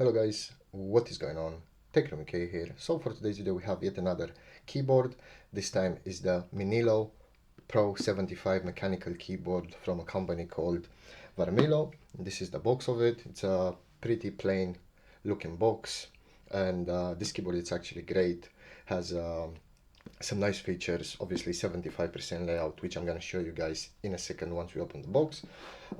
Hello guys, what is going on? techroomuk here. So for today's video we have yet another keyboard. This time is the Minilo Pro 75 mechanical keyboard from a company called Varmilo. This is the box of it. It's a pretty plain looking box, and this keyboard is actually great. Has some nice features, obviously 75% layout, which I'm going to show you guys in a second once we open the box.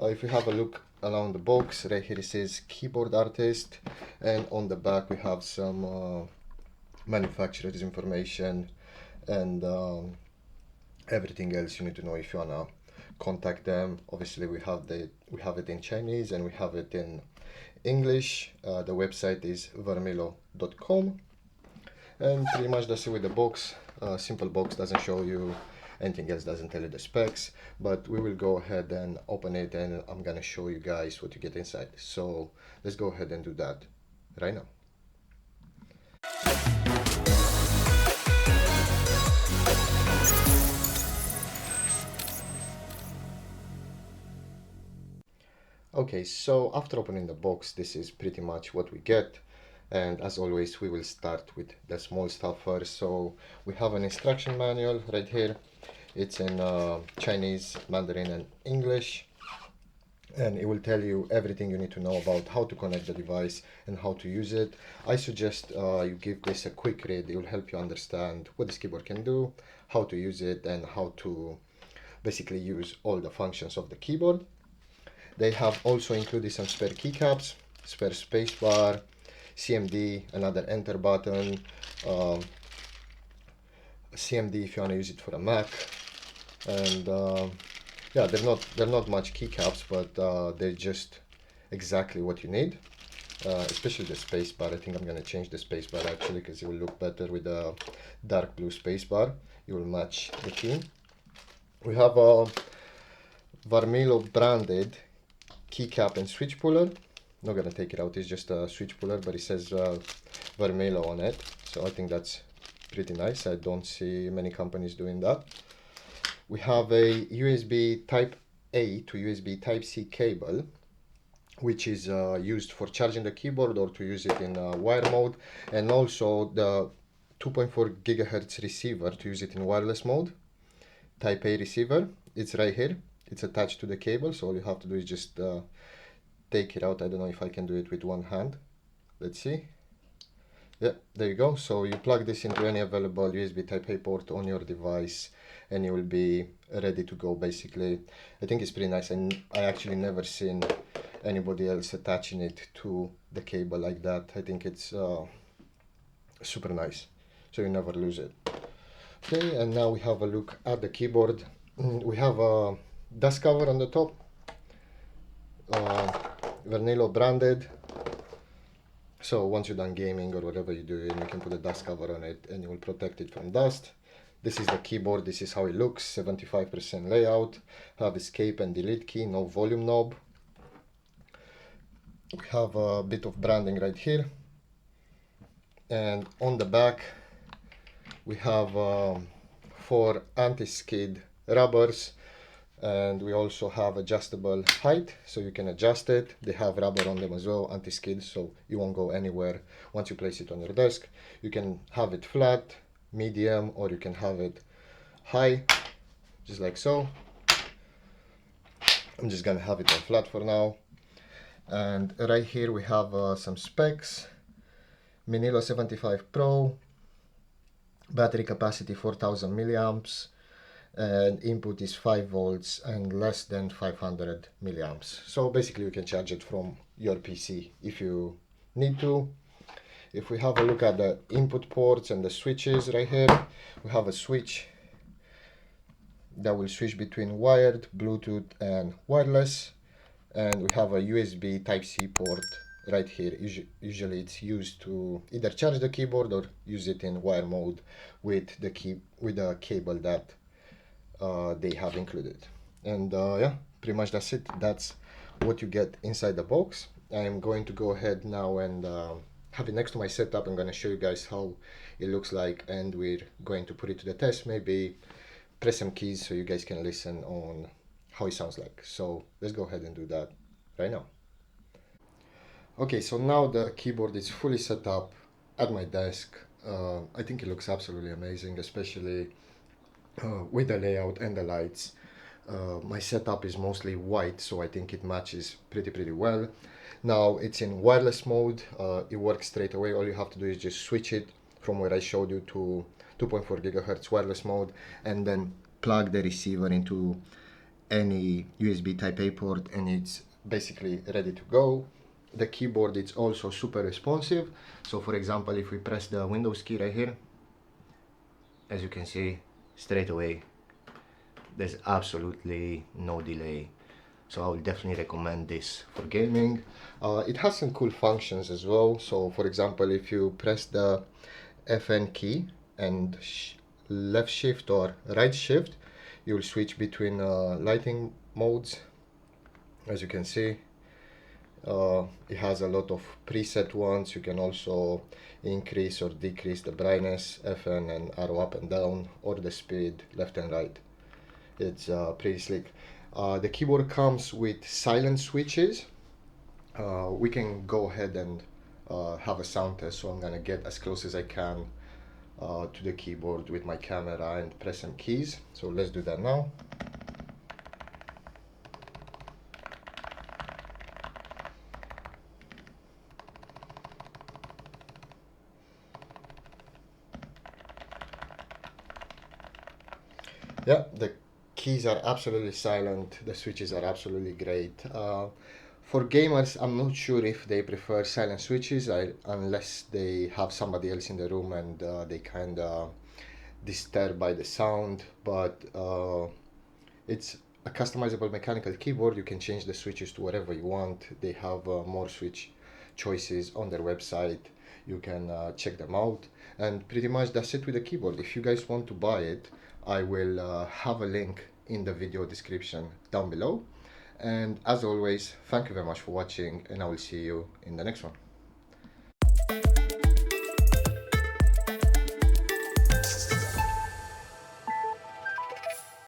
If you have a look around the box, right here it says keyboard artist, and on the back we have some manufacturer's information and everything else you need to know if you wanna contact them. Obviously we have it in Chinese and we have it in English. The website is varmilo.com, and pretty much that's it with the box. Simple box, doesn't show you anything else, doesn't tell you the specs, but we will go ahead and open it and I'm gonna show you guys what you get inside. So let's go ahead and do that right now. Okay, so after opening the box, this is pretty much what we get. And as always, we will start with the small stuff first. So we have an instruction manual right here. It's in Chinese, Mandarin and English. And it will tell you everything you need to know about how to connect the device and how to use it. I suggest you give this a quick read. It will help you understand what this keyboard can do, how to use it, and how to basically use all the functions of the keyboard. They have also included some spare keycaps, spare spacebar, CMD, another enter button, CMD if you want to use it for a Mac, and yeah, they're not much keycaps, but they're just exactly what you need. Especially the spacebar. I think I'm gonna change the spacebar actually because it will look better with a dark blue spacebar. It will match the key. We have a Varmilo branded keycap and switch puller. Not gonna take it out, it's just a switch puller, but it says Varmilo on it, so I think that's pretty nice. I don't see many companies doing that. We have a USB type A to USB type C cable, which is used for charging the keyboard or to use it in wire mode, and also the 2.4 gigahertz receiver to use it in wireless mode. Type A receiver, it's right here. It's attached to the cable, so all you have to do is just take it out. I don't know if I can do it with one hand. Let's see. Yeah, there you go. So you plug this into any available USB Type A port on your device and you will be ready to go basically. I think it's pretty nice, and I actually never seen anybody else attaching it to the cable like that. I think it's super nice, so you never lose it. Okay, and now we have a look at the keyboard. We have a dust cover on the top, Varmilo branded. So once you're done gaming or whatever you're doing, you can put a dust cover on it and it will protect it from dust. This is the keyboard, this is how it looks, 75% layout, have escape and delete key, no volume knob. We have a bit of branding right here. And on the back, we have 4 anti-skid rubbers, and we also have adjustable height, so you can adjust it. They have rubber on them as well, anti-skid, so you won't go anywhere once you place it on your desk. You can have it flat, medium, or you can have it high, just like so. I'm just gonna have it on flat for now. And right here we have some specs. Minilo 75 Pro, battery capacity 4000 milliamps, and input is 5 volts and less than 500 milliamps. So basically you can charge it from your PC if you need to. If we have a look at the input ports and the switches right here, we have a switch that will switch between wired, Bluetooth and wireless, and we have a USB Type-C port right here. Usually it's used to either charge the keyboard or use it in wire mode with the cable that they have included. And yeah, pretty much that's it. That's what you get inside the box. I'm going to go ahead now and have it next to my setup. I'm going to show you guys how it looks like, and we're going to put it to the test, maybe press some keys so you guys can listen on how it sounds like. So let's go ahead and do that right now. Okay, so now the keyboard is fully set up at my desk. I think it looks absolutely amazing, especially with the layout and the lights. My setup is mostly white, so I think it matches pretty well. Now it's in wireless mode. It works straight away. All you have to do is just switch it from where I showed you to 2.4 gigahertz wireless mode, and then plug the receiver into any USB type A port, and it's basically ready to go. The keyboard is also super responsive. So for example, if we press the Windows key right here, as you can see, straight away there's absolutely no delay. So I will definitely recommend this for gaming. It has some cool functions as well. So for example, if you press the FN key and left shift or right shift, you will switch between lighting modes. As you can see, it has a lot of preset ones. You can also increase or decrease the brightness, FN and arrow up and down, or the speed left and right. It's pretty slick. The keyboard comes with silent switches. We can go ahead and have a sound test, so I'm gonna get as close as I can to the keyboard with my camera and press some keys. So let's do that now. Yeah, the keys are absolutely silent. The switches are absolutely great. For gamers, I'm not sure if they prefer silent switches unless they have somebody else in the room and they kind of disturbed by the sound. But it's a customizable mechanical keyboard. You can change the switches to whatever you want. They have more switch choices on their website. You can check them out. And pretty much that's it with the keyboard. If you guys want to buy it, I will have a link in the video description down below. And as always, thank you very much for watching, and I will see you in the next one.